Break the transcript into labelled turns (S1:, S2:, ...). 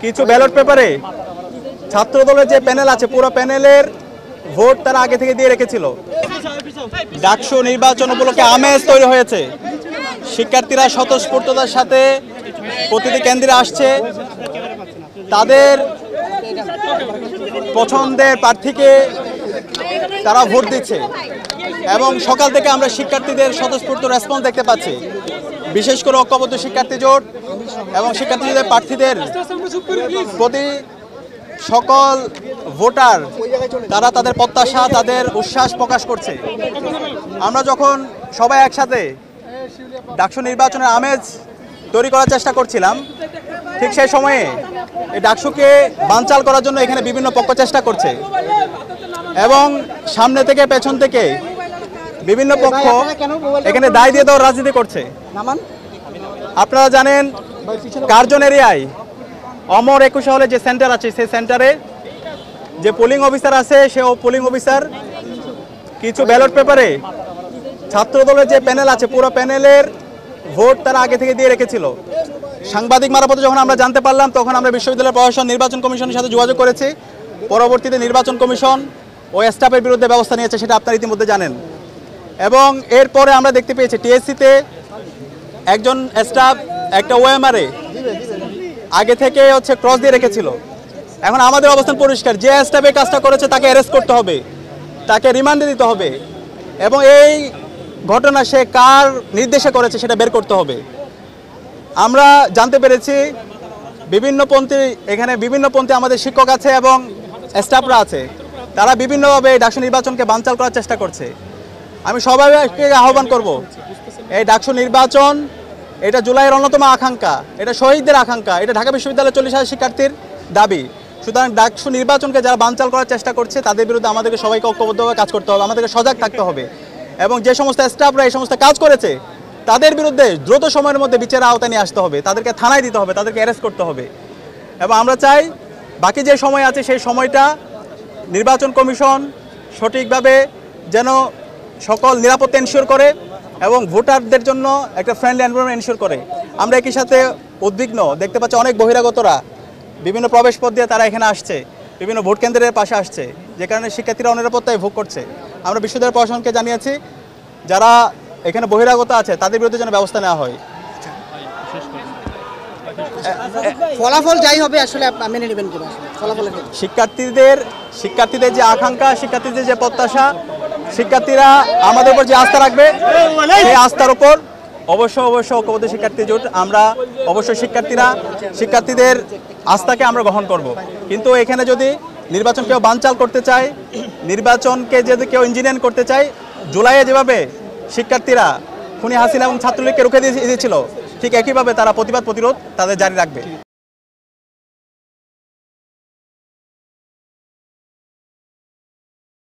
S1: কিছু ব্যালট পেপারে ছাত্র দলের যে প্যানেল আছে পুরো প্যানেলের ভোট তারা আগে থেকে দিয়ে রেখেছিল। ডাকসু নির্বাচন উপলক্ষে আমেজ তৈরি হয়েছে। শিক্ষার্থীরা স্বতঃস্ফূর্ততার সাথে প্রতিটি কেন্দ্রে আসছে, তাদের পছন্দের প্রার্থীকে তারা ভোট দিচ্ছে এবং সকাল থেকে আমরা শিক্ষার্থীদের স্বতঃস্ফূর্ত রেসপন্স দেখতে পাচ্ছি। বিশেষ করে ঐক্যবদ্ধ শিক্ষার্থী জোট এবং শিক্ষার্থীদের প্রার্থীদের প্রতি সকল ভোটার তারা তাদের প্রত্যাশা, তাদের উচ্ছ্বাস প্রকাশ করছে। আমরা যখন সবাই একসাথে ডাকসু নির্বাচনের আমেজ তৈরি করার চেষ্টা করছিলাম, ঠিক সেই সময়ে এই ডাকসুকে বানচাল করার জন্য এখানে বিভিন্ন পক্ষ চেষ্টা করছে এবং সামনে থেকে পেছন থেকে বিভিন্ন পক্ষ এখানে দায় দিয়ে দেওয়ার রাজনীতি করছে। আপনারা জানেন কার্জন এরিয়ায় অমর 21 হলে যে সেন্টার আছে সেই সেন্টারে যে পোলিং অফিসার আছে সে পোলিং অফিসার কিছু ব্যালট পেপারে ছাত্র দলের যে প্যানেল আছে পুরো প্যানেলের ভোট তারা আগে থেকে দিয়ে রেখেছিল। সাংবাদিক মারফতে যখন আমরা জানতে পারলাম তখন আমরা বিশ্ববিদ্যালয় প্রশাসন নির্বাচন কমিশনের সাথে যোগাযোগ করেছি। পরবর্তীতে নির্বাচন কমিশন ও স্টাফের বিরুদ্ধে ব্যবস্থা নিয়েছে, সেটা আপনারা ইতিমধ্যে জানেন। এবং এরপরে আমরা দেখতে পেয়েছি টিএসসিতে একজন স্টাফ একটা ওএমআরে আগে থেকে ক্রস দিয়ে রেখেছিল। এখন আমাদের অবস্থান পরিষ্কার, যে স্টাফে কাজটা করেছে তাকে অ্যারেস্ট করতে হবে, তাকে রিমান্ডে দিতে হবে এবং এই ঘটনা সে কার নির্দেশে করেছে সেটা বের করতে হবে। আমরা জানতে পেরেছি এখানে বিভিন্নপন্থী আমাদের শিক্ষক আছে এবং স্টাফরা আছে, তারা বিভিন্নভাবে ডাকসু নির্বাচনকে বানচাল করার চেষ্টা করছে। আমি সবাইকে আহ্বান করব, এই ডাকসু নির্বাচন এটা জুলাইয়ের অন্যতম আকাঙ্ক্ষা, এটা শহীদদের আকাঙ্ক্ষা, এটা ঢাকা বিশ্ববিদ্যালয়ের 40,000 শিক্ষার্থীর দাবি। সুতরাং ডাকসু নির্বাচনকে যারা বানচাল করার চেষ্টা করছে তাদের বিরুদ্ধে আমাদেরকে সবাইকে ঐক্যবদ্ধভাবে কাজ করতে হবে, আমাদেরকে সজাগ থাকতে হবে এবং যে সমস্ত স্টাফরা এই সমস্ত কাজ করেছে তাদের বিরুদ্ধে দ্রুত সময়ের মধ্যে বিচারের আওতায় নিয়ে আসতে হবে, তাদেরকে থানায় দিতে হবে, তাদেরকে অ্যারেস্ট করতে হবে। এবং আমরা চাই বাকি যে সময় আছে সেই সময়টা নির্বাচন কমিশন সঠিকভাবে যেন সকল নিরাপত্তা এনশিওর করে এবং ভোটারদের জন্য একটা ফ্রেন্ডলি এনভায়রনমেন্ট এনশিওর করে। আমরা একই সাথে উদ্বিগ্ন দেখতে পাচ্ছি, অনেক বহিরাগতরা বিভিন্ন প্রবেশ পথ দিয়ে তারা এখানে আসছে, বিভিন্ন ভোট কেন্দ্রের পাশে আসছে, যে কারণে শিক্ষার্থীরা অনিরাপত্তায় ভোগ করছে। আমরা বিশ্ববিদ্যালয় প্রশাসনকে জানিয়েছি যারা এখানে বহিরাগত আছে তাদের বিরুদ্ধে যেন ব্যবস্থা নেওয়া হয়।
S2: ফলাফল যাই হবে আসলে মেনে নেবেন কিনা ফলাফলের
S1: শিক্ষার্থীদের যে আকাঙ্ক্ষা, শিক্ষার্থীদের যে প্রত্যাশা, শিক্ষার্থীরা আমাদের উপর যে আস্থা রাখবে সেই আস্থার উপর অবশ্যই ঐক্যবদ্ধ শিক্ষার্থী জোট আমরা অবশ্যই শিক্ষার্থীদের আস্থাকে আমরা গ্রহণ করব। কিন্তু এখানে যদি নির্বাচন কেউ বানচাল করতে চায়, নির্বাচনকে যদি কেউ ইঞ্জিনিয়ার করতে চায়, জুলাইয়ে যেভাবে শিক্ষার্থীরা খুনি হাসিনা এবং ছাত্রলীগকে রুখে দিয়েছিল ঠিক একইভাবে তারা প্রতিরোধ তাদের জারি রাখবে।